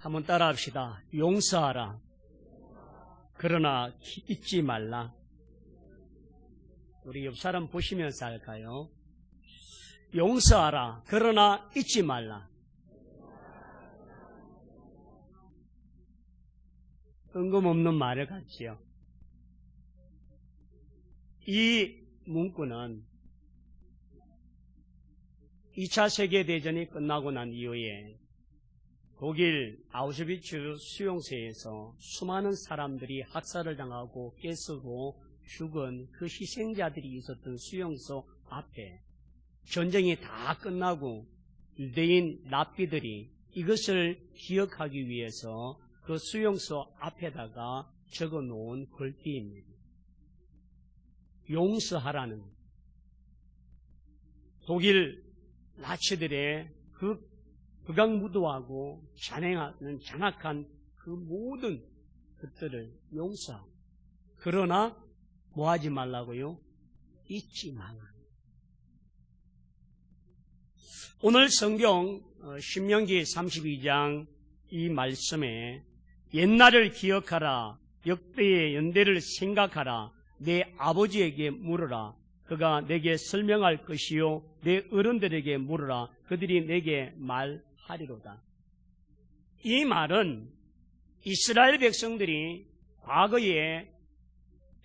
한번 따라합시다. 용서하라. 그러나 잊지 말라. 우리 옆 사람 보시면서 할까요? 용서하라. 그러나 잊지 말라. 뜬금없는 말을 같지요. 이 문구는 2차 세계대전이 끝나고 난 이후에 독일 아우슈비츠 수용소에서 수많은 사람들이 학살을 당하고 깨쓰고 죽은 그 희생자들이 있었던 수용소 앞에 전쟁이 다 끝나고 유대인 랍비들이 이것을 기억하기 위해서 그 수용소 앞에다가 적어놓은 글귀입니다. 용서하라는 독일 나치들의 그 극악무도하고 잔악한 그 모든 것들을 용서하고, 그러나 뭐 하지 말라고요? 잊지 말라. 오늘 성경 신명기 32장 이 말씀에 옛날을 기억하라, 역대의 연대를 생각하라, 내 아버지에게 물으라, 그가 내게 설명할 것이요 내 어른들에게 물으라, 그들이 내게 말하리로다. 이 말은 이스라엘 백성들이 과거에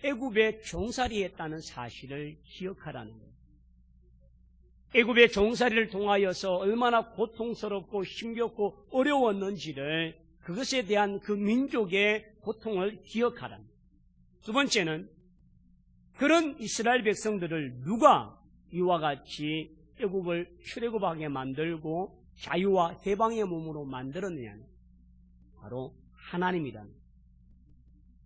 애굽에 종살이했다는 사실을 기억하라는 거예요. 애굽의 종살이를 통하여서 얼마나 고통스럽고 힘겹고 어려웠는지를, 그것에 대한 그 민족의 고통을 기억하라는 거예요. 두 번째는 그런 이스라엘 백성들을 누가 이와 같이 애굽을 출애굽하게 만들고 자유와 해방의 몸으로 만들었느냐는 바로 하나님이다.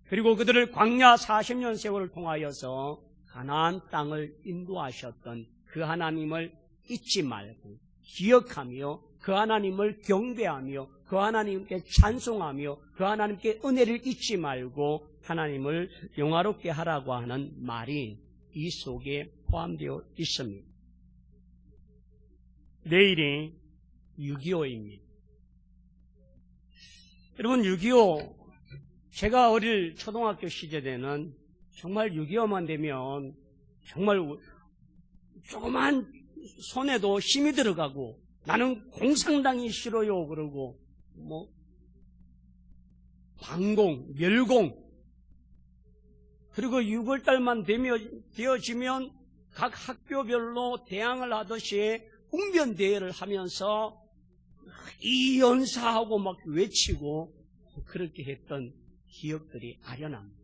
그리고 그들을 광야 40년 세월을 통하여서 가나안 땅을 인도하셨던 그 하나님을 잊지 말고 기억하며 그 하나님을 경배하며 그 하나님께 찬송하며 그 하나님께 은혜를 잊지 말고 하나님을 영화롭게 하라고 하는 말이 이 속에 포함되어 있습니다. 내일이 6.25입니다. 여러분, 6.25, 제가 어릴 초등학교 시절에는 정말 6.25만 되면 정말 조그만 손에도 힘이 들어가고, 나는 공산당이 싫어요 그러고, 반공, 멸공, 그리고 6월달만 되어지면 각 학교별로 대항을 하듯이 웅변대회를 하면서 이 연사하고 막 외치고 그렇게 했던 기억들이 아련합니다.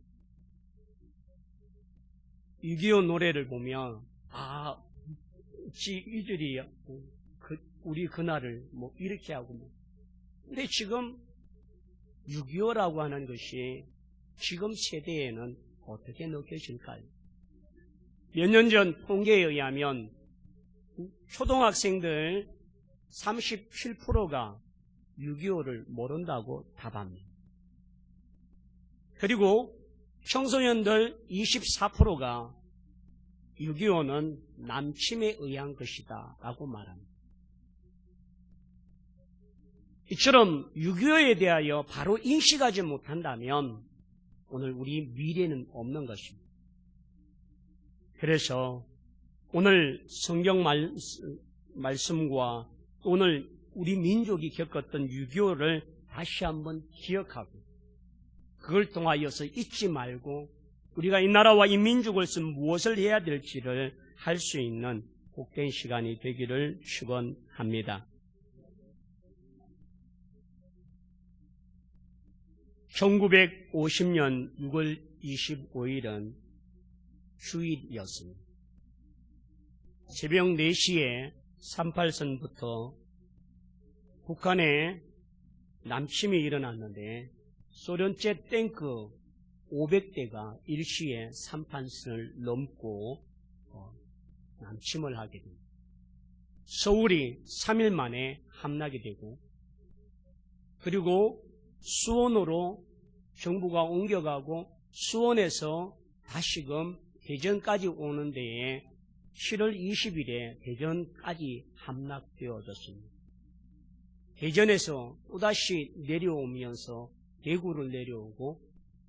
6.25 노래를 보면 이들이 우리 그날을 이렇게 하고 근데 지금 6.25라고 하는 것이 지금 세대에는 어떻게 느껴질까요? 몇 년 전 통계에 의하면 초등학생들 37%가 6.25를 모른다고 답합니다. 그리고 청소년들 24%가 6.25는 남침에 의한 것이다 라고 말합니다. 이처럼 6.25에 대하여 바로 인식하지 못한다면 오늘 우리 미래는 없는 것입니다. 그래서 오늘 성경 말씀과 오늘 우리 민족이 겪었던 6.25를 다시 한번 기억하고 그걸 통하여서 잊지 말고 우리가 이 나라와 이 민족을 위해서 무엇을 해야 될지를 할 수 있는 복된 시간이 되기를 축원합니다. 1950년 6월 25일은 휴일이었습니다. 새벽 4시에 38선부터 북한에 남침이 일어났는데 소련제 탱크 500대가 일시에 38선을 넘고 남침을 하게 됩니다. 서울이 3일 만에 함락이 되고, 그리고 수원으로 정부가 옮겨가고 수원에서 다시금 대전까지 오는 데에 7월 20일에 대전까지 함락되어졌습니다. 대전에서 또다시 내려오면서 대구를 내려오고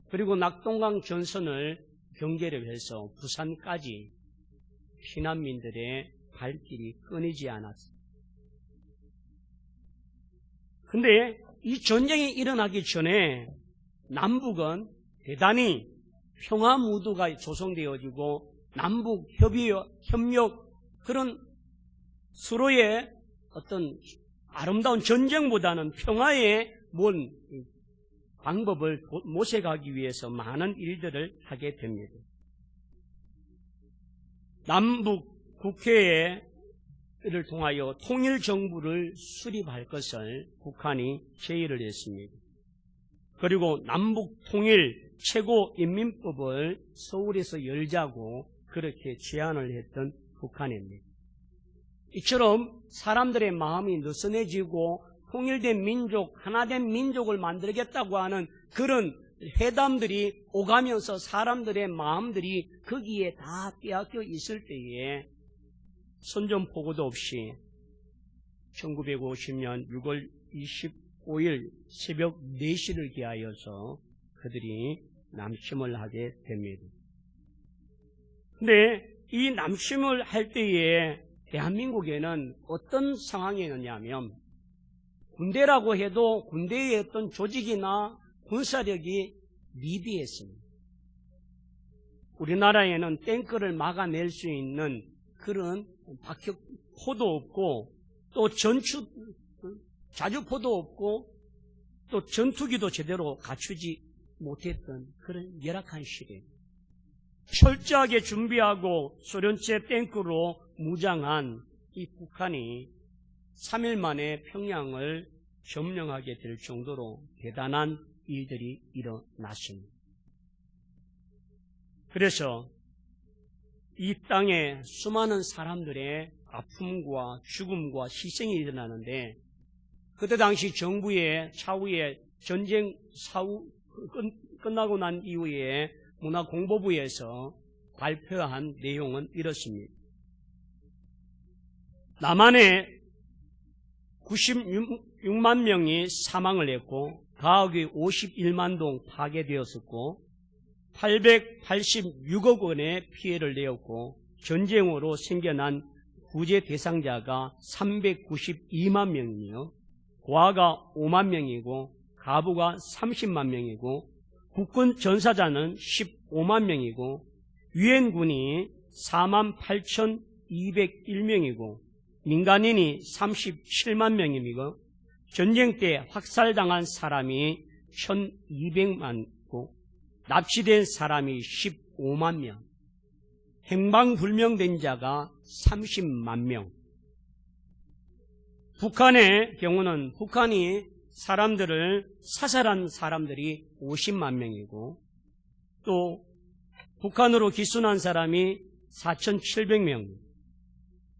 그리고 낙동강 전선을 경계를 해서 부산까지 피난민들의 발길이 끊이지 않았습니다. 그런데 이 전쟁이 일어나기 전에 남북은 대단히 평화 무드가 조성되어지고 남북 협력 그런 서로의 어떤 아름다운 전쟁보다는 평화의 방법을 모색하기 위해서 많은 일들을 하게 됩니다. 남북 국회를 통하여 통일정부를 수립할 것을 북한이 제의를 했습니다. 그리고 남북 통일 최고인민법을 서울에서 열자고 그렇게 제안을 했던 북한입니다. 이처럼 사람들의 마음이 느슨해지고 통일된 민족, 하나된 민족을 만들겠다고 하는 그런 회담들이 오가면서 사람들의 마음들이 거기에 다 빼앗겨 있을 때에 선전포고도 없이 1950년 6월 25일 새벽 4시를 기하여서 그들이 남침을 하게 됩니다. 근데 이 남침을 할 때에 대한민국에는 어떤 상황이었냐면 군대라고 해도 군대의 어떤 조직이나 군사력이 미비했습니다. 우리나라에는 탱크를 막아낼 수 있는 그런 박격포도 없고 또 자주포도 없고 또 전투기도 제대로 갖추지 못했던 그런 열악한 시대. 철저하게 준비하고 소련제 탱크로 무장한 이 북한이 3일 만에 평양을 점령하게 될 정도로 대단한 일들이 일어났습니다. 그래서 이 땅에 수많은 사람들의 아픔과 죽음과 희생이 일어나는데 그때 당시 정부의 차후에 전쟁 사후 끝나고 난 이후에 문화공보부에서 발표한 내용은 이렇습니다. 남한에 96만 명이 사망을 했고 가옥이 51만 동 파괴되었었고 886억 원의 피해를 내었고 전쟁으로 생겨난 구제 대상자가 392만 명이며 고아가 5만 명이고 가부가 30만 명이고 국군 전사자는 15만 명이고 유엔군이 48,201명이고 민간인이 37만 명이고 전쟁 때 확살당한 사람이 1,200만이고 납치된 사람이 15만 명, 행방불명된 자가 30만 명. 북한의 경우는 북한이 사람들을 사살한 사람들이 50만 명이고 또 북한으로 기순한 사람이 4,700명,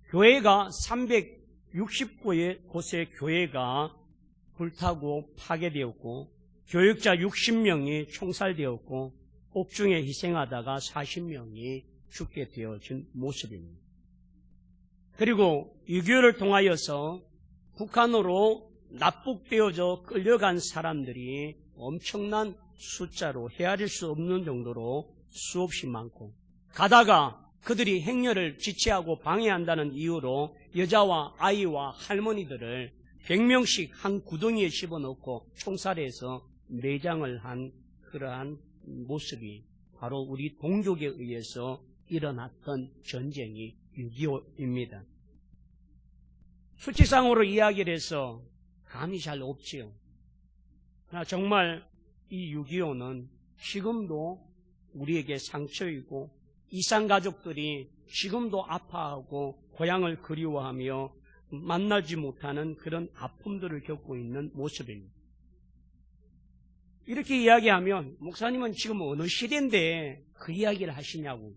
교회가 360곳의 교회가 불타고 파괴되었고 교육자 60명이 총살되었고 옥중에 희생하다가 40명이 죽게 되어진 모습입니다. 그리고 6.25를 통하여서 북한으로 납북되어져 끌려간 사람들이 엄청난 숫자로 헤아릴 수 없는 정도로 수없이 많고 가다가 그들이 행렬을 지체하고 방해한다는 이유로 여자와 아이와 할머니들을 100명씩 한 구덩이에 집어넣고 총살해서 내장을 한 그러한 모습이 바로 우리 동족에 의해서 일어났던 전쟁이 6.25입니다. 수치상으로 이야기를 해서 감이 잘 없지요. 그러나 정말 이 6.25는 지금도 우리에게 상처이고 이산가족들이 지금도 아파하고 고향을 그리워하며 만나지 못하는 그런 아픔들을 겪고 있는 모습입니다. 이렇게 이야기하면 목사님은 지금 어느 시대인데 그 이야기를 하시냐고.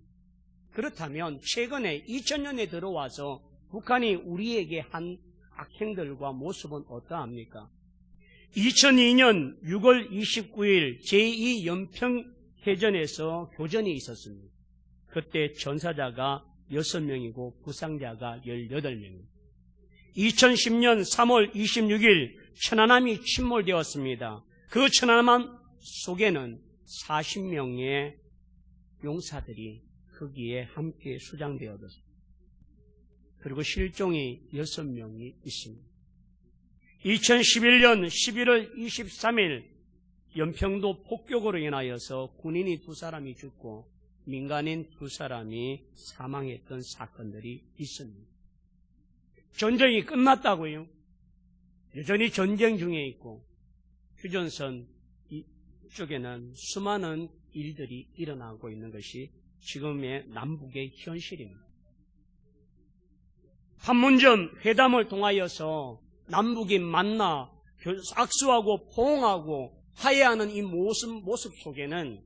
그렇다면 최근에 2000년에 들어와서 북한이 우리에게 한 악행들과 모습은 어떠합니까? 2002년 6월 29일 제2연평해전에서 교전이 있었습니다. 그때 전사자가 6명이고 부상자가 18명입니다. 2010년 3월 26일 천안함이 침몰되었습니다. 그 천안함 속에는 40명의 용사들이 거기에 함께 수장되어졌습니다. 그리고 실종이 6명이 있습니다. 2011년 11월 23일 연평도 폭격으로 인하여서 군인이 2사람이 죽고 민간인 2사람이 사망했던 사건들이 있습니다. 전쟁이 끝났다고요? 여전히 전쟁 중에 있고 휴전선 이쪽에는 수많은 일들이 일어나고 있는 것이 지금의 남북의 현실입니다. 판문점 회담을 통하여서 남북이 만나 악수하고 포옹하고 화해하는 이 모습 속에는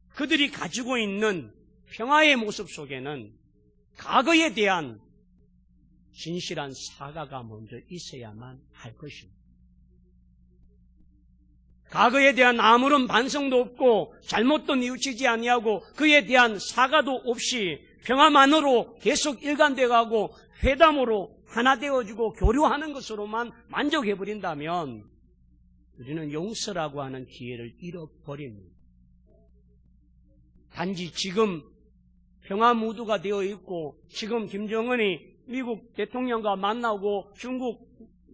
그들이 가지고 있는 평화의 모습 속에는 과거에 대한 진실한 사과가 먼저 있어야만 할 것입니다. 과거에 대한 아무런 반성도 없고 잘못도 뉘우치지 아니하고 그에 대한 사과도 없이 평화만으로 계속 일관되어 가고 회담으로 하나 되어지고 교류하는 것으로만 만족해버린다면 우리는 용서라고 하는 기회를 잃어버립니다. 단지 지금 평화 무드가 되어 있고 지금 김정은이 미국 대통령과 만나고 중국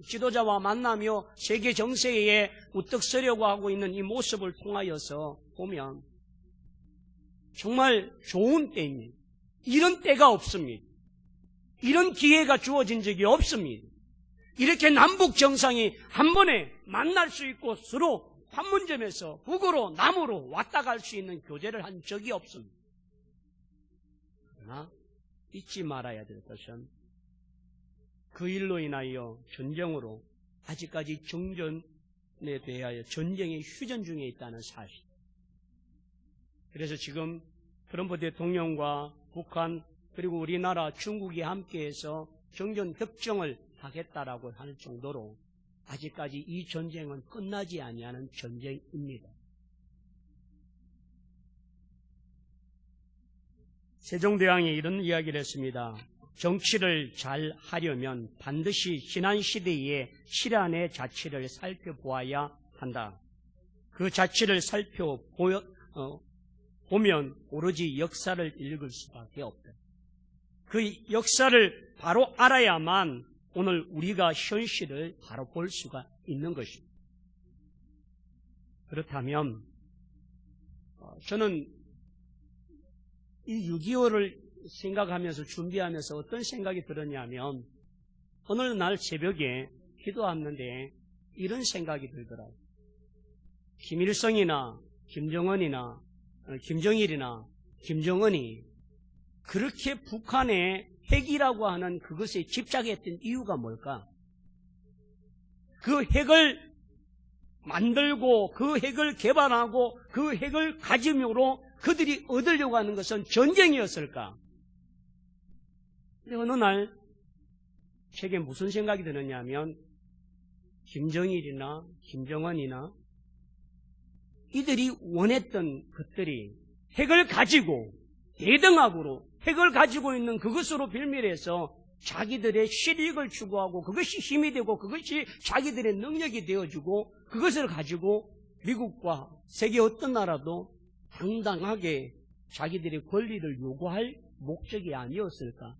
지도자와 만나며 세계 정세에 우뚝 서려고 하고 있는 이 모습을 통하여서 보면 정말 좋은 때입니다. 이런 때가 없습니다. 이런 기회가 주어진 적이 없습니다. 이렇게 남북 정상이 한 번에 만날 수 있고 서로 판문점에서 북으로 남으로 왔다 갈 수 있는 교제를 한 적이 없습니다. 그러나 잊지 말아야 될 것은 그 일로 인하여 전쟁으로 아직까지 정전에 대하여 전쟁의 휴전 중에 있다는 사실. 그래서 지금 트럼프 대통령과 북한 그리고 우리나라 중국이 함께해서 정전 협정을 하겠다라고 할 정도로 아직까지 이 전쟁은 끝나지 아니하는 전쟁입니다. 세종대왕이 이런 이야기를 했습니다. 정치를 잘 하려면 반드시 지난 시대의 실안의 자취를 살펴보아야 한다. 그 자취를 보면 오로지 역사를 읽을 수밖에 없다. 그 역사를 바로 알아야만 오늘 우리가 현실을 바로 볼 수가 있는 것입니다. 그렇다면 저는 이 6.25를 생각하면서 준비하면서 어떤 생각이 들었냐면 어느 날 새벽에 기도하는데 이런 생각이 들더라고요. 김일성이나 김정은이나 김정일이나 김정은이 그렇게 북한의 핵이라고 하는 그것에 집착했던 이유가 뭘까? 그 핵을 만들고 그 핵을 개발하고 그 핵을 가짐으로 그들이 얻으려고 하는 것은 전쟁이었을까? 근데 어느 날 제게 무슨 생각이 드느냐면 김정일이나 김정은이나 이들이 원했던 것들이 핵을 가지고 대등학으로 핵을 가지고 있는 그것으로 빌밀해서 자기들의 실익을 추구하고 그것이 힘이 되고 그것이 자기들의 능력이 되어주고 그것을 가지고 미국과 세계 어떤 나라도 당당하게 자기들의 권리를 요구할 목적이 아니었을까?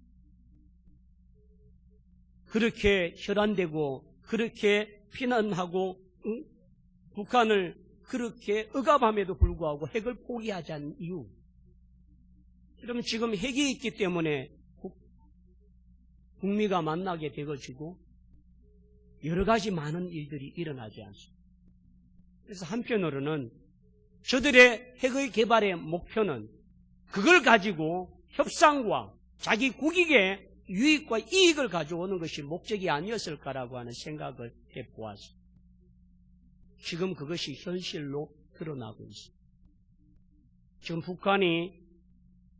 그렇게 혈안되고 그렇게 피난하고 북한을 그렇게 억압함에도 불구하고 핵을 포기하지 않은 이유. 그러면 지금 핵이 있기 때문에 북미가 만나게 되어지고 여러 가지 많은 일들이 일어나지 않습니다. 그래서 한편으로는 저들의 핵의 개발의 목표는 그걸 가지고 협상과 자기 국익의 유익과 이익을 가져오는 것이 목적이 아니었을까라고 하는 생각을 해보았습니다. 지금 그것이 현실로 드러나고 있습니다. 지금 북한이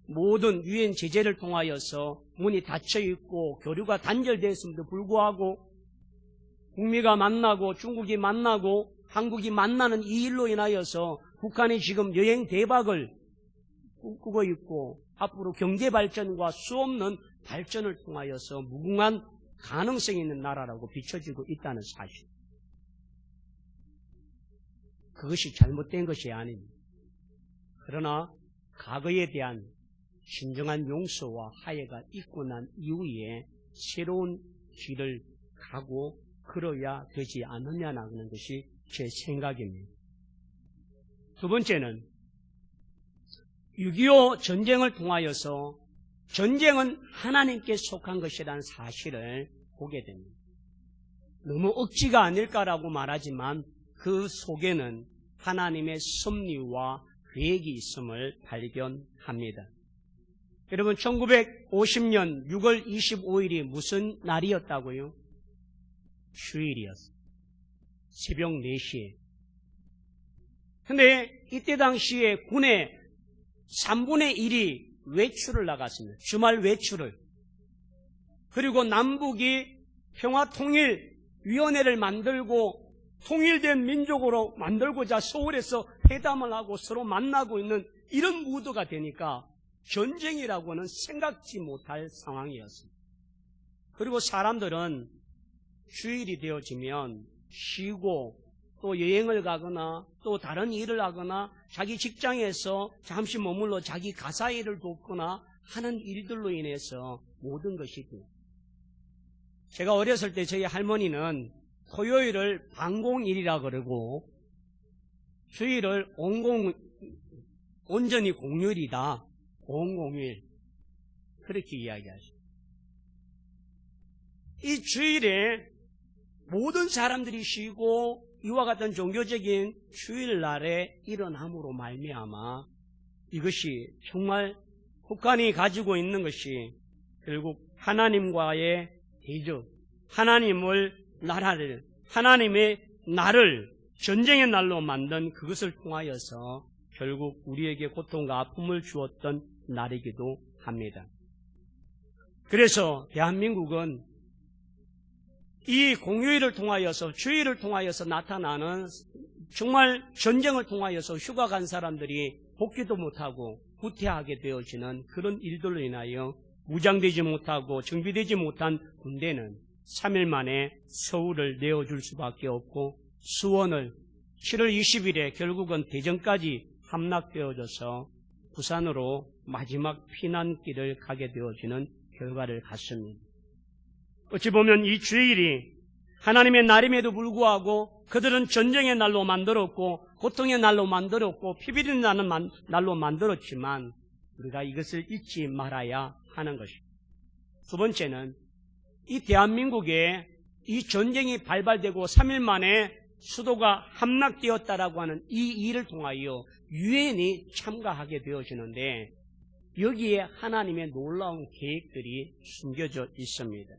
모든 유엔 제재를 통하여서 문이 닫혀 있고 교류가 단절되었음에도 불구하고 북미가 만나고 중국이 만나고 한국이 만나는 이 일로 인하여서 북한이 지금 여행 대박을 꿈꾸고 있고 앞으로 경제 발전과 수없는 발전을 통하여서 무궁한 가능성이 있는 나라라고 비춰지고 있다는 사실. 그것이 잘못된 것이 아닙니다. 그러나 과거에 대한 진정한 용서와 화해가 있고 난 이후에 새로운 길을 가고 그러야 되지 않느냐는 것이 제 생각입니다. 두 번째는 6.25 전쟁을 통하여서 전쟁은 하나님께 속한 것이라는 사실을 보게 됩니다. 너무 억지가 아닐까라고 말하지만 그 속에는 하나님의 섭리와 계획이 있음을 발견합니다. 여러분 1950년 6월 25일이 무슨 날이었다고요? 주일이었어요. 새벽 4시에. 근데 이때 당시에 군의 3분의 1이 외출을 나갔습니다. 주말 외출을. 그리고 남북이 평화통일위원회를 만들고 통일된 민족으로 만들고자 서울에서 회담을 하고 서로 만나고 있는 이런 무드가 되니까 전쟁이라고는 생각지 못할 상황이었습니다. 그리고 사람들은 주일이 되어지면 쉬고 또 여행을 가거나 또 다른 일을 하거나 자기 직장에서 잠시 머물러 자기 가사 일을 돕거나 하는 일들로 인해서 모든 것이 돼요. 제가 어렸을 때 저희 할머니는 토요일을 방공일이라 그러고 주일을 온전히 공휴일이다. 공공휴일. 그렇게 이야기하죠. 이 주일에 모든 사람들이 쉬고 이와 같은 종교적인 주일날에 일어남으로 말미암아 이것이 정말 북한이 가지고 있는 것이 결국 하나님과의 대적, 하나님의 나를 전쟁의 날로 만든 그것을 통하여서 결국 우리에게 고통과 아픔을 주었던 날이기도 합니다. 그래서 대한민국은 이 공휴일을 통하여서 주일을 통하여서 나타나는 정말 전쟁을 통하여서 휴가 간 사람들이 복귀도 못하고 후퇴하게 되어지는 그런 일들로 인하여 무장되지 못하고 정비되지 못한 군대는 3일 만에 서울을 내어줄 수밖에 없고 수원을 7월 20일에 결국은 대전까지 함락되어져서 부산으로 마지막 피난길을 가게 되어지는 결과를 갖습니다. 어찌 보면 이 주일이 하나님의 날임에도 불구하고 그들은 전쟁의 날로 만들었고 고통의 날로 만들었고 피비린 날로 만들었지만 우리가 이것을 잊지 말아야 하는 것입니다. 두 번째는 이 대한민국에 이 전쟁이 발발되고 3일 만에 수도가 함락되었다라고 하는 이 일을 통하여 유엔이 참가하게 되어지는데 여기에 하나님의 놀라운 계획들이 숨겨져 있습니다.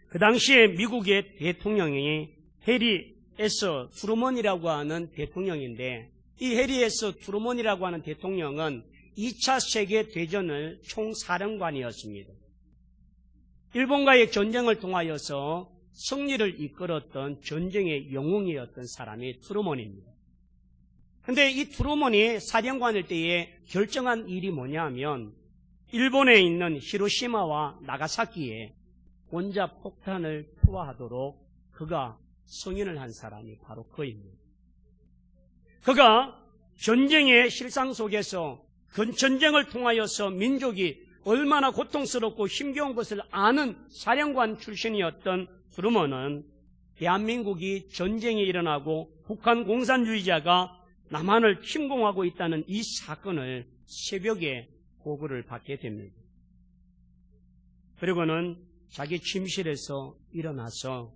그 당시에 미국의 대통령이 해리 S. 트루먼이라고 하는 대통령인데 이 해리 S. 트루먼이라고 하는 대통령은 2차 세계대전을 총사령관이었습니다. 일본과의 전쟁을 통하여서 승리를 이끌었던 전쟁의 영웅이었던 사람이 트루먼입니다. 그런데 이 트루먼이 사령관일 때에 결정한 일이 뭐냐면 일본에 있는 히로시마와 나가사키에 원자폭탄을 투하하도록 그가 승인을 한 사람이 바로 그입니다. 그가 전쟁의 실상 속에서 그 전쟁을 통하여서 민족이 얼마나 고통스럽고 힘겨운 것을 아는 사령관 출신이었던 트루먼은 대한민국이 전쟁이 일어나고 북한 공산주의자가 남한을 침공하고 있다는 이 사건을 새벽에 보고를 받게 됩니다. 그리고는 자기 침실에서 일어나서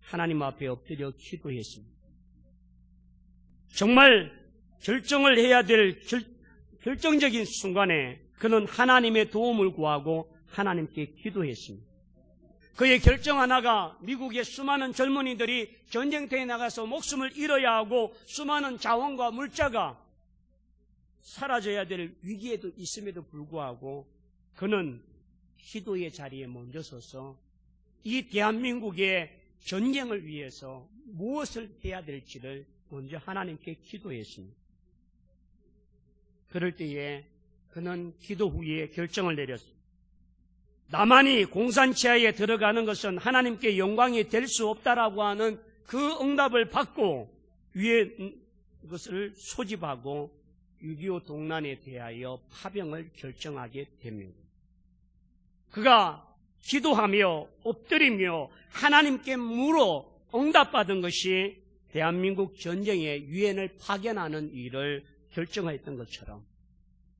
하나님 앞에 엎드려 기도했습니다. 정말 결정을 해야 될 결정적인 순간에 그는 하나님의 도움을 구하고 하나님께 기도했습니다. 그의 결정 하나가 미국의 수많은 젊은이들이 전쟁터에 나가서 목숨을 잃어야 하고 수많은 자원과 물자가 사라져야 될 위기에도 있음에도 불구하고 그는 기도의 자리에 먼저 서서 이 대한민국의 전쟁을 위해서 무엇을 해야 될지를 먼저 하나님께 기도했습니다. 그럴 때에 그는 기도 후에 결정을 내렸습니다. 나만이 공산치하에 들어가는 것은 하나님께 영광이 될 수 없다라고 하는 그 응답을 받고 위에 것을 소집하고 6.25 동란에 대하여 파병을 결정하게 됩니다. 그가 기도하며 엎드리며 하나님께 물어 응답받은 것이 대한민국 전쟁에 유엔을 파견하는 일을 결정했던 것처럼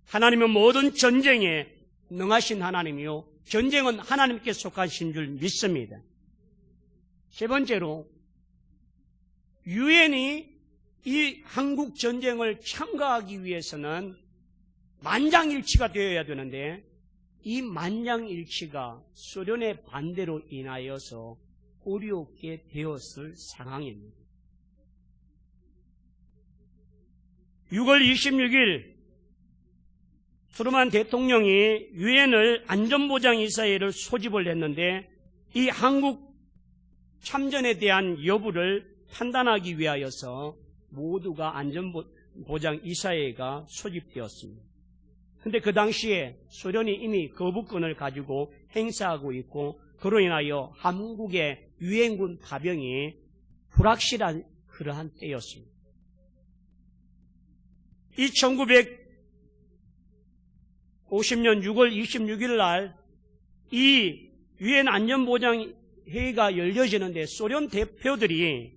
하나님은 모든 전쟁에 능하신 하나님이요 전쟁은 하나님께 속하신 줄 믿습니다. 세 번째로 유엔이 이 한국 전쟁을 참가하기 위해서는 만장일치가 되어야 되는데 이 만장일치가 소련의 반대로 인하여서 어렵게 되었을 상황입니다. 6월 26일 트루만 대통령이 유엔을 안전보장이사회를 소집을 했는데 이 한국 참전에 대한 여부를 판단하기 위하여서 모두가 안전보장이사회가 소집되었습니다. 그런데 그 당시에 소련이 이미 거부권을 가지고 행사하고 있고 그로 인하여 한국의 유엔군 파병이 불확실한 그러한 때였습니다. 이 1950년 6월 26일 날 이 유엔 안전보장회의가 열려지는데 소련 대표들이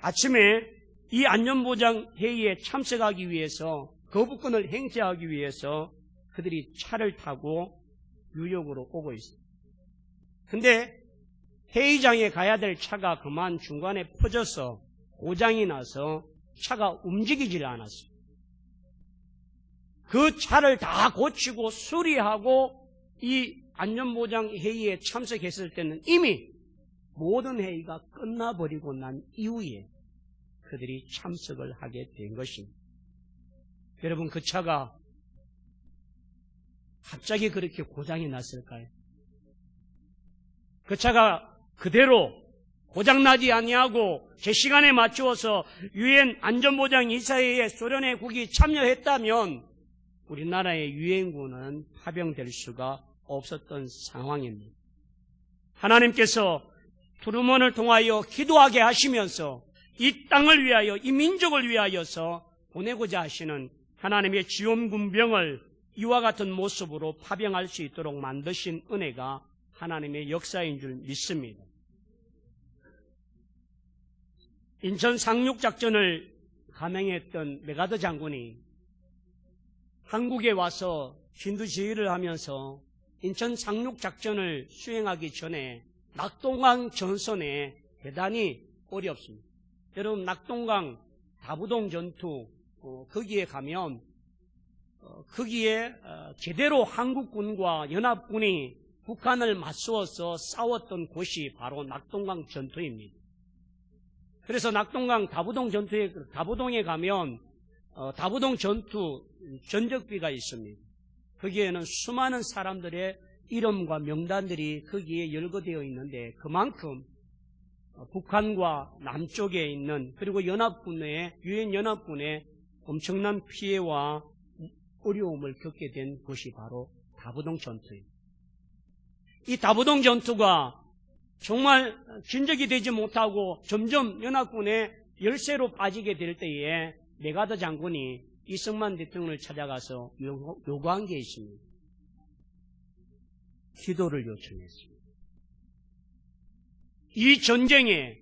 아침에 이 안전보장회의에 참석하기 위해서 거부권을 행사하기 위해서 그들이 차를 타고 뉴욕으로 오고 있습니다. 근데 회의장에 가야 될 차가 그만 중간에 퍼져서 고장이 나서 차가 움직이질 않았습니다. 그 차를 다 고치고 수리하고 이 안전보장회의에 참석했을 때는 이미 모든 회의가 끝나버리고 난 이후에 그들이 참석을 하게 된 것입니다. 여러분, 그 차가 갑자기 그렇게 고장이 났을까요? 그 차가 그대로 고장나지 아니하고 제 시간에 맞추어서 유엔 안전보장이사회에 소련의 국이 참여했다면 우리나라의 유엔군은 파병될 수가 없었던 상황입니다. 하나님께서 트루먼을 통하여 기도하게 하시면서 이 땅을 위하여 이 민족을 위하여서 보내고자 하시는 하나님의 지원군병을 이와 같은 모습으로 파병할 수 있도록 만드신 은혜가 하나님의 역사인 줄 믿습니다. 인천 상륙작전을 감행했던 메가더 장군이 한국에 와서 진두지휘를 하면서 인천 상륙작전을 수행하기 전에 낙동강 전선에 대단히 어렵습니다. 여러분, 낙동강 다부동 전투 거기에 가면 거기에 제대로 한국군과 연합군이 북한을 맞서서 싸웠던 곳이 바로 낙동강 전투입니다. 그래서 낙동강 다부동에 가면 다부동 전투 전적비가 있습니다. 거기에는 수많은 사람들의 이름과 명단들이 거기에 열거되어 있는데 그만큼 북한과 남쪽에 있는 그리고 연합군의 유엔 연합군의 엄청난 피해와 어려움을 겪게 된 곳이 바로 다부동 전투입니다. 이 다부동 전투가 정말 진적이 되지 못하고 점점 연합군의 열세로 빠지게 될 때에 메가더 장군이 이승만 대통령을 찾아가서 요구한 게 있습니다. 기도를 요청했습니다. 이 전쟁에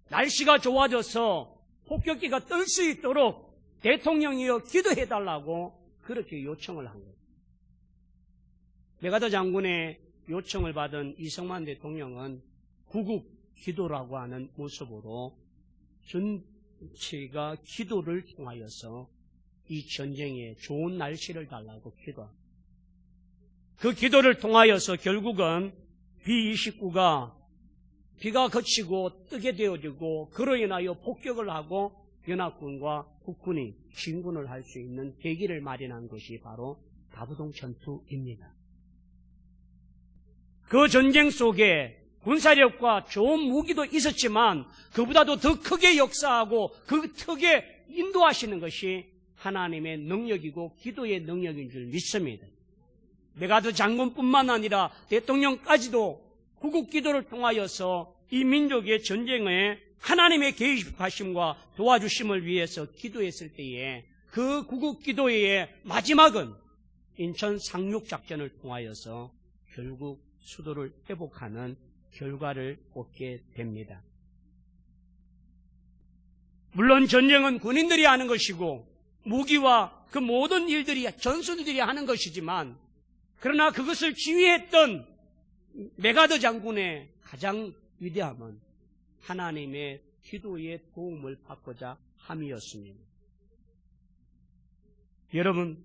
날씨가 좋아져서 폭격기가 뜰 수 있도록 대통령이여 기도해달라고 그렇게 요청을 한 거예요. 메가더 장군의 요청을 받은 이승만 대통령은 구국 기도라고 하는 모습으로 전체가 기도를 통하여서 이 전쟁에 좋은 날씨를 달라고 기도합니다. 그 기도를 통하여서 결국은 B-29가 비가 그치고 뜨게 되어지고 그로 인하여 폭격을 하고 연합군과 국군이 진군을 할 수 있는 계기를 마련한 것이 바로 다부동 전투입니다. 그 전쟁 속에 군사력과 좋은 무기도 있었지만 그보다도 더 크게 역사하고 그 크게 인도하시는 것이 하나님의 능력이고 기도의 능력인 줄 믿습니다. 메가더 장군뿐만 아니라 대통령까지도 구국 기도를 통하여서 이 민족의 전쟁에 하나님의 개입하심과 도와주심을 위해서 기도했을 때에 그 구국 기도의 마지막은 인천 상륙작전을 통하여서 결국 수도를 회복하는 결과를 얻게 됩니다. 물론 전쟁은 군인들이 하는 것이고 무기와 그 모든 일들이 전술들이 하는 것이지만, 그러나 그것을 지휘했던 메가더 장군의 가장 위대함은 하나님의 기도의 도움을 받고자 함이었습니다. 여러분,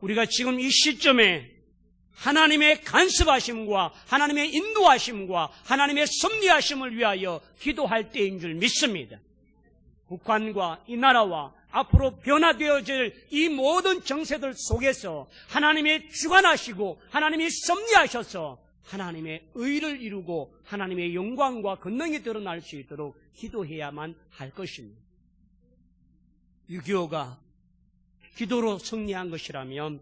우리가 지금 이 시점에 하나님의 간섭하심과 하나님의 인도하심과 하나님의 섭리하심을 위하여 기도할 때인 줄 믿습니다. 북한과 이 나라와 앞으로 변화되어질 이 모든 정세들 속에서 하나님의 주관하시고 하나님이 섭리하셔서 하나님의 의를 이루고 하나님의 영광과 권능이 드러날 수 있도록 기도해야만 할 것입니다. 6.25가 기도로 승리한 것이라면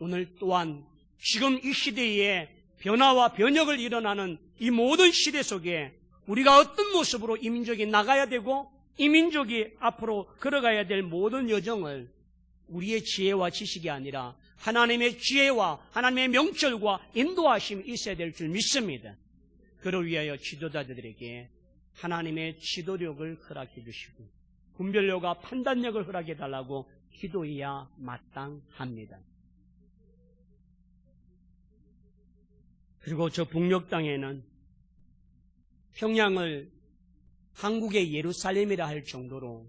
오늘 또한 지금 이 시대에 변화와 변혁을 일어나는 이 모든 시대 속에 우리가 어떤 모습으로 이 민족이 나가야 되고 이 민족이 앞으로 걸어가야 될 모든 여정을 우리의 지혜와 지식이 아니라 하나님의 지혜와 하나님의 명철과 인도하심이 있어야 될 줄 믿습니다. 그를 위하여 지도자들에게 하나님의 지도력을 허락해 주시고 분별력과 판단력을 허락해 달라고 기도해야 마땅합니다. 그리고 저 북녘 땅에는 평양을 한국의 예루살렘이라 할 정도로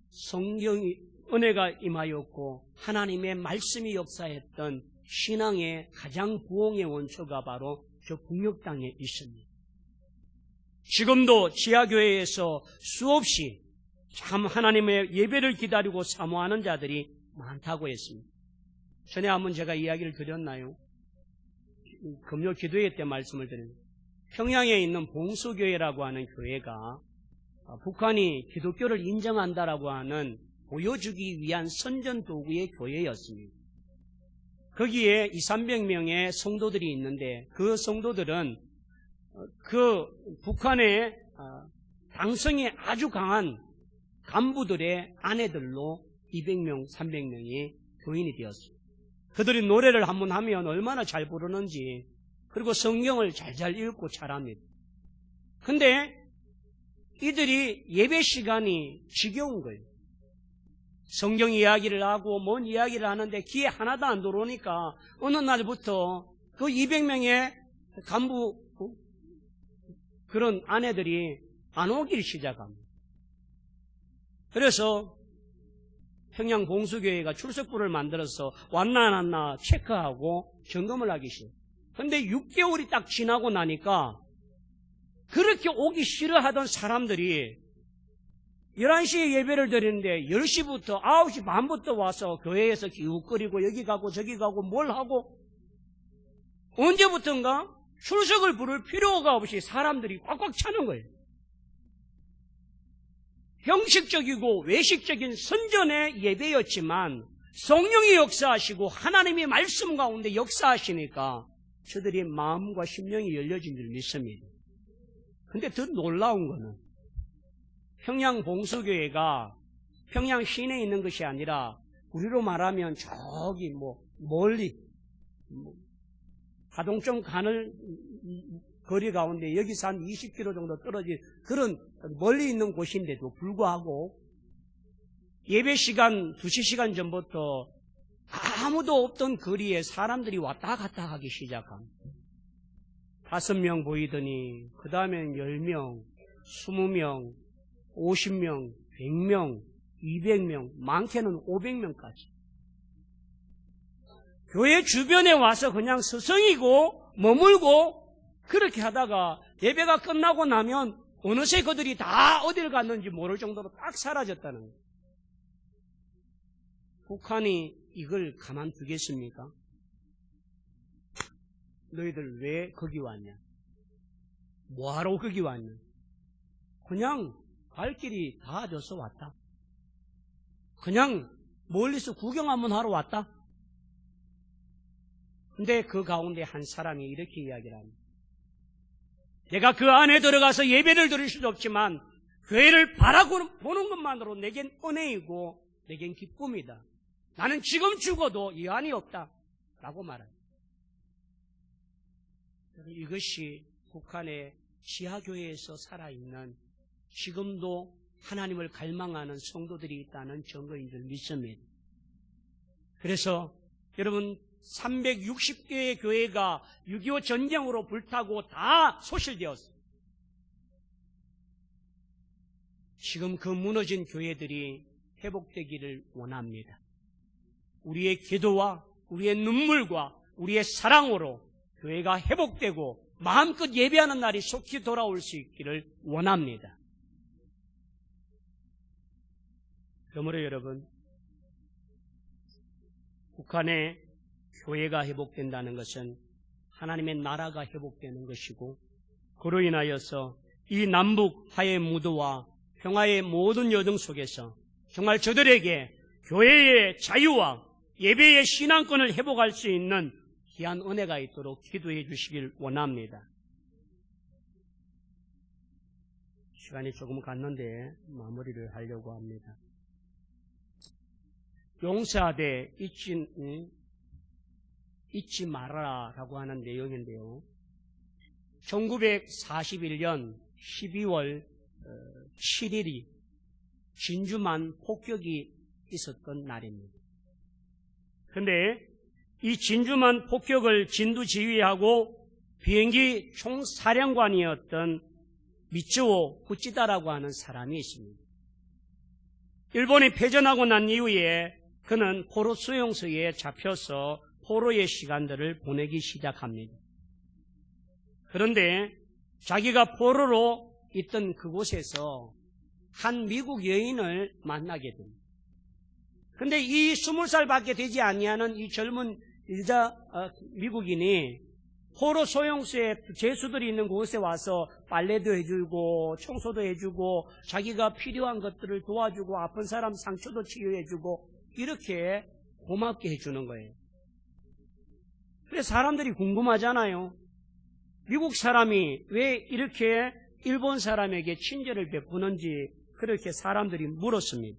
성경이 은혜가 임하였고 하나님의 말씀이 역사했던 신앙의 가장 부흥의 원초가 바로 저 북녘 땅에 있습니다. 지금도 지하교회에서 수없이 참 하나님의 예배를 기다리고 사모하는 자들이 많다고 했습니다. 전에 한번 제가 이야기를 드렸나요? 금요 기도회 때 말씀을 드립니다. 평양에 있는 봉수교회라고 하는 교회가 북한이 기독교를 인정한다라고 하는 보여주기 위한 선전 도구의 교회였습니다. 거기에 200~300명의 성도들이 있는데 그 성도들은 그 북한의 당성이 아주 강한 간부들의 아내들로 200명, 300명이 교인이 되었습니다. 그들이 노래를 한번 하면 얼마나 잘 부르는지, 그리고 성경을 잘 읽고 잘합니다. 근데 이들이 예배 시간이 지겨운 거예요. 성경 이야기를 하고 뭔 이야기를 하는데 귀에 하나도 안 들어오니까 어느 날부터 그 200명의 간부 그런 아내들이 안 오길 시작합니다. 그래서 평양 봉수교회가 출석부를 만들어서 왔나 안 왔나 체크하고 점검을 하기 시작해요. 근데 6개월이 딱 지나고 나니까 그렇게 오기 싫어하던 사람들이 11시에 예배를 드리는데 10시부터 9시 반부터 와서 교회에서 기웃거리고 여기 가고 저기 가고 뭘 하고, 언제부턴가 출석을 부를 필요가 없이 사람들이 꽉꽉 차는 거예요. 형식적이고 외식적인 선전의 예배였지만 성령이 역사하시고 하나님의 말씀 가운데 역사하시니까 저들이 마음과 심령이 열려진 줄 믿습니다. 근데 더 놀라운 거는 평양 봉수교회가 평양 시내에 있는 것이 아니라 우리로 말하면 저기 멀리 하동점 가는 거리 가운데 여기서 한 20km 정도 떨어진 그런 멀리 있는 곳인데도 불구하고 예배 시간 2시간 전부터 아무도 없던 거리에 사람들이 왔다 갔다 하기 시작합니다. 5명 보이더니 그 다음엔 10명, 20명, 50명, 100명, 200명, 많게는 500명까지. 교회 주변에 와서 그냥 서성이고 머물고 그렇게 하다가 예배가 끝나고 나면 어느새 그들이 다 어딜 갔는지 모를 정도로 딱 사라졌다는 거예요. 북한이 이걸 가만두겠습니까? 너희들 왜 거기 왔냐? 뭐하러 거기 왔냐? 그냥 갈 길이 닿아져서 왔다. 그냥 멀리서 구경 한번 하러 왔다. 근데 그 가운데 한 사람이 이렇게 이야기를 합니다. 내가 그 안에 들어가서 예배를 드릴 수도 없지만 교회를 바라보는 것만으로 내겐 은혜이고 내겐 기쁨이다. 나는 지금 죽어도 여한이 없다 라고 말합니다. 이것이 북한의 지하교회에서 살아있는 지금도 하나님을 갈망하는 성도들이 있다는 증거인 줄 믿습니다. 그래서 여러분 360개의 교회가 6.25 전쟁으로 불타고 다 소실되었어요. 지금 그 무너진 교회들이 회복되기를 원합니다. 우리의 기도와 우리의 눈물과 우리의 사랑으로 교회가 회복되고 마음껏 예배하는 날이 속히 돌아올 수 있기를 원합니다. 그러므로 여러분, 북한의 교회가 회복된다는 것은 하나님의 나라가 회복되는 것이고, 그로 인하여서 이 남북 화해 무도와 평화의 모든 여정 속에서 정말 저들에게 교회의 자유와 예배의 신앙권을 회복할 수 있는 귀한 은혜가 있도록 기도해 주시길 원합니다. 시간이 조금 갔는데 마무리를 하려고 합니다. 용서하되 잊지 말아라라고 하는 내용인데요. 1941년 12월 7일이 진주만 폭격이 있었던 날입니다. 그런데 이 진주만 폭격을 진두지휘하고 비행기 총사령관이었던 미츠오 후치다라고 하는 사람이 있습니다. 일본이 패전하고 난 이후에 그는 포로 수용소에 잡혀서 포로의 시간들을 보내기 시작합니다. 그런데 자기가 포로로 있던 그곳에서 한 미국 여인을 만나게 됩니다. 그런데 이 20살밖에 되지 아니하는 이 젊은 미국인이 포로 소용소에 죄수들이 있는 곳에 와서 빨래도 해주고 청소도 해주고 자기가 필요한 것들을 도와주고 아픈 사람 상처도 치유해주고 이렇게 고맙게 해주는 거예요. 그래서 사람들이 궁금하잖아요. 미국 사람이 왜 이렇게 일본 사람에게 친절을 베푸는지 그렇게 사람들이 물었습니다.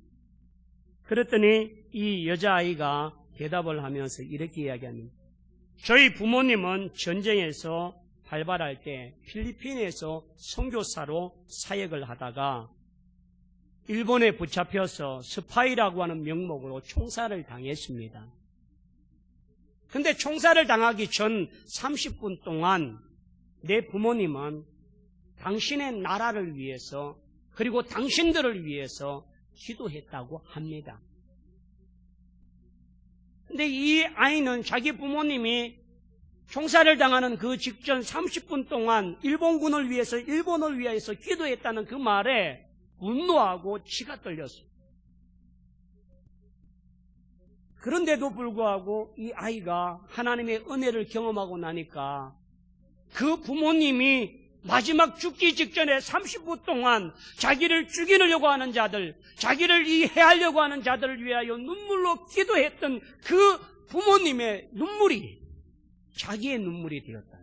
그랬더니 이 여자아이가 대답을 하면서 이렇게 이야기합니다. 저희 부모님은 전쟁에서 발발할 때 필리핀에서 선교사로 사역을 하다가 일본에 붙잡혀서 스파이라고 하는 명목으로 총살을 당했습니다. 근데 총살을 당하기 전 30분 동안 내 부모님은 당신의 나라를 위해서 그리고 당신들을 위해서 기도했다고 합니다. 근데 이 아이는 자기 부모님이 총살을 당하는 그 직전 30분 동안 일본군을 위해서 일본을 위해서 기도했다는 그 말에 분노하고 치가 떨렸어요. 그런데도 불구하고 이 아이가 하나님의 은혜를 경험하고 나니까 그 부모님이 마지막 죽기 직전에 30분 동안 자기를 죽이려고 하는 자들, 자기를 해하려고 하는 자들을 위하여 눈물로 기도했던 그 부모님의 눈물이 자기의 눈물이 되었다.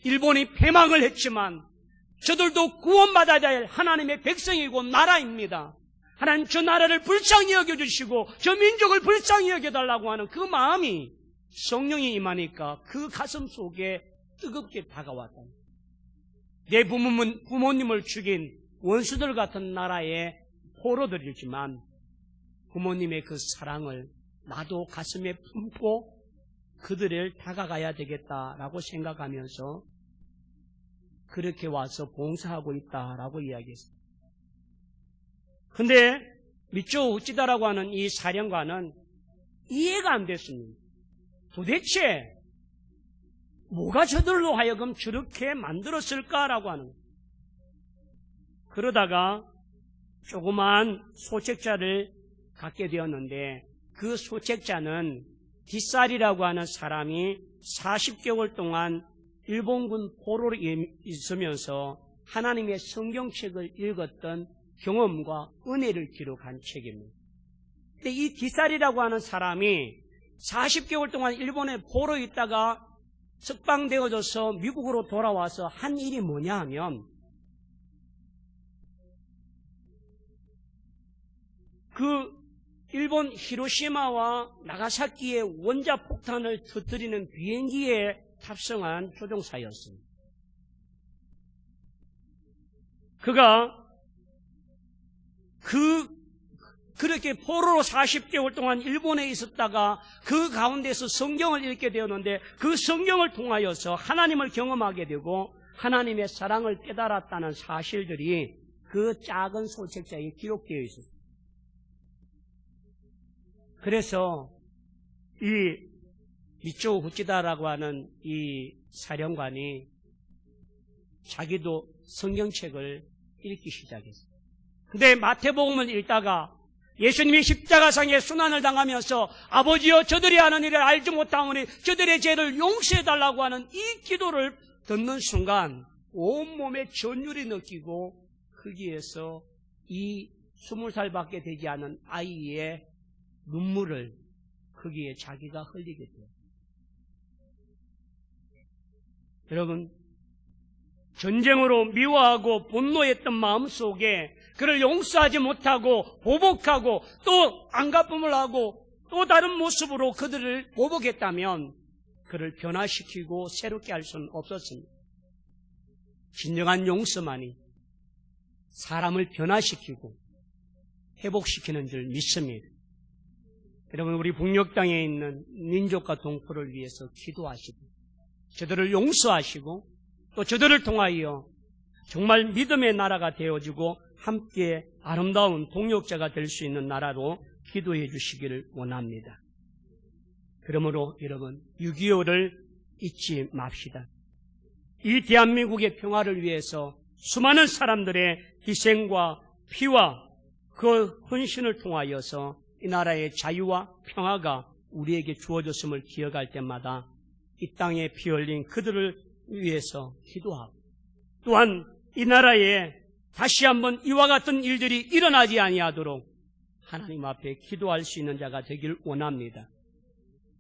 일본이 패망을 했지만 저들도 구원받아야 할 하나님의 백성이고 나라입니다. 하나님 저 나라를 불쌍히 여겨주시고 저 민족을 불쌍히 여겨달라고 하는 그 마음이 성령이 임하니까 그 가슴 속에 뜨겁게 다가왔다. 내 부모님을 죽인 원수들 같은 나라의 포로들이지만 부모님의 그 사랑을 나도 가슴에 품고 그들을 다가가야 되겠다라고 생각하면서 그렇게 와서 봉사하고 있다라고 이야기했습니다. 근데 미츠오 후치다라고 하는 이 사령관은 이해가 안 됐습니다. 도대체 뭐가 저들로 하여금 저렇게 만들었을까라고 하는 거예요. 그러다가 조그마한 소책자를 갖게 되었는데 그 소책자는 디살이라고 하는 사람이 40개월 동안 일본군 포로로 있으면서 하나님의 성경책을 읽었던 경험과 은혜를 기록한 책입니다. 근데 이 디살이라고 하는 사람이 40개월 동안 일본에 포로 있다가 석방되어져서 미국으로 돌아와서 한 일이 뭐냐 하면 그 일본 히로시마와 나가사키의 원자폭탄을 터뜨리는 비행기에 탑승한 조종사였습니다. 그가 그렇게 포로로 40개월 동안 일본에 있었다가 그 가운데서 성경을 읽게 되었는데 그 성경을 통하여서 하나님을 경험하게 되고 하나님의 사랑을 깨달았다는 사실들이 그 작은 소책자에 기록되어 있었습니다. 그래서 이 미쪼 후치다라고 하는 이 사령관이 자기도 성경책을 읽기 시작했어요. 근데 마태복음을 읽다가 예수님이 십자가상에 순환을 당하면서 아버지여 저들이 하는 일을 알지 못하오니 저들의 죄를 용서해달라고 하는 이 기도를 듣는 순간 온몸에 전율이 느끼고 거기에서 이 20살밖에 되지 않은 아이의 눈물을 거기에 자기가 흘리게 돼요. 여러분, 전쟁으로 미워하고 분노했던 마음속에 그를 용서하지 못하고 보복하고 또 안갚음을 하고 또 다른 모습으로 그들을 보복했다면 그를 변화시키고 새롭게 할 수는 없었습니다. 진정한 용서만이 사람을 변화시키고 회복시키는 줄 믿습니다. 여러분, 우리 북녘 땅에 있는 민족과 동포를 위해서 기도하시고 저들을 용서하시고 또 저들을 통하여 정말 믿음의 나라가 되어지고 함께 아름다운 동역자가 될 수 있는 나라로 기도해 주시기를 원합니다. 그러므로 여러분 6.25를 잊지 맙시다. 이 대한민국의 평화를 위해서 수많은 사람들의 희생과 피와 그 헌신을 통하여서 이 나라의 자유와 평화가 우리에게 주어졌음을 기억할 때마다 이 땅에 피 흘린 그들을 위해서 기도하고 또한 이 나라에 다시 한번 이와 같은 일들이 일어나지 아니하도록 하나님 앞에 기도할 수 있는 자가 되길 원합니다.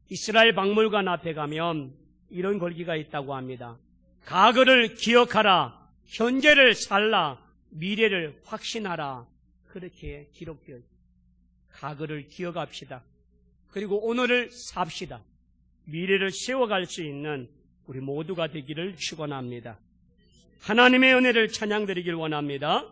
이스라엘 박물관 앞에 가면 이런 글귀가 있다고 합니다. 과거를 기억하라, 현재를 살라, 미래를 확신하라. 그렇게 기록되어 있습니다. 과거를 기억합시다. 그리고 오늘을 삽시다. 미래를 세워갈 수 있는 우리 모두가 되기를 축원합니다. 하나님의 은혜를 찬양드리길 원합니다.